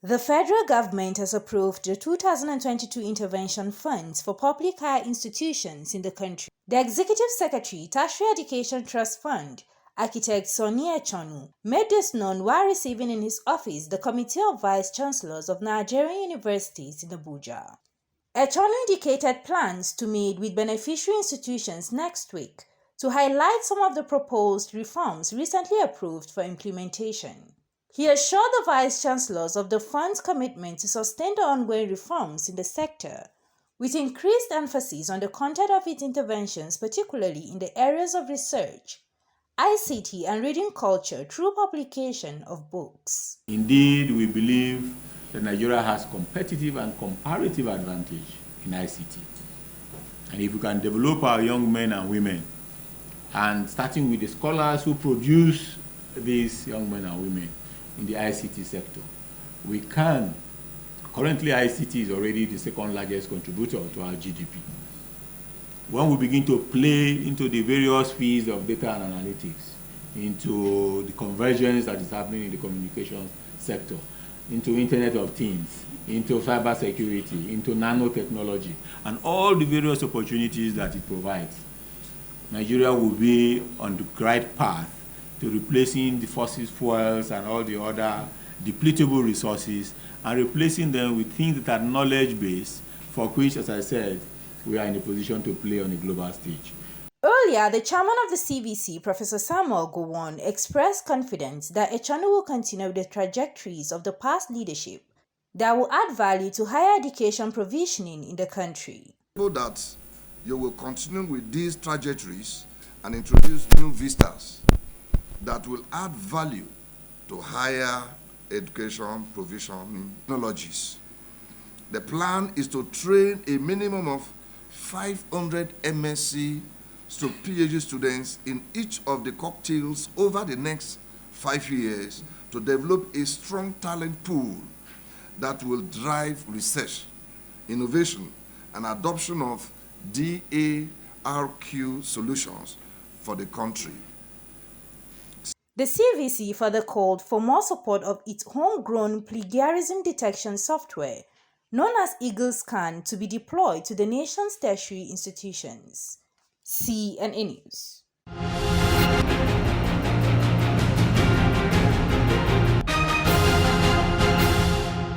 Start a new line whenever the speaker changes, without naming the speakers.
The federal government has approved the 2022 intervention funds for public higher institutions in the country. The Executive Secretary, Tertiary Education Trust Fund, Architect Echono, made this known while receiving in his office the Committee of Vice Chancellors of Nigerian universities in Abuja. Echono indicated plans to meet with beneficiary institutions next week to highlight some of the proposed reforms recently approved for implementation. He assured the Vice Chancellors of the Fund's commitment to sustain the ongoing reforms in the sector, with increased emphasis on the content of its interventions, particularly in the areas of research, ICT, and reading culture through publication of books.
Indeed, we believe that Nigeria has competitive and comparative advantage in ICT. And if we can develop our young men and women, and starting with the scholars who produce these young men and women in the ICT sector, we can. Currently, ICT is already the second largest contributor to our GDP. When we begin to play into the various fields of data and analytics, into the convergence that is happening in the communications sector, into Internet of Things, into cyber security, into nanotechnology, and all the various opportunities that it provides, Nigeria will be on the right path to replacing the fossil fuels and all the other depletable resources and replacing them with things that are knowledge-based, for which, as I said, we are in a position to play on a global stage.
Earlier, the chairman of the CVC, Prof Samuel Gowon, expressed confidence that Echono will continue the trajectories of the past leadership that will add value to higher education provisioning in the country.
That you will continue with these trajectories and introduce new vistas that will add value to higher education provisioning technologies. The plan is to train a minimum of 500 MSc to PhD students in each of the cocktails over the next 5 years to develop a strong talent pool that will drive research, innovation, and adoption of DARQ solutions for the country.
The CVC further called for more support of its homegrown plagiarism detection software, known as Eagle Scan, to be deployed to the nation's tertiary institutions. CNA News.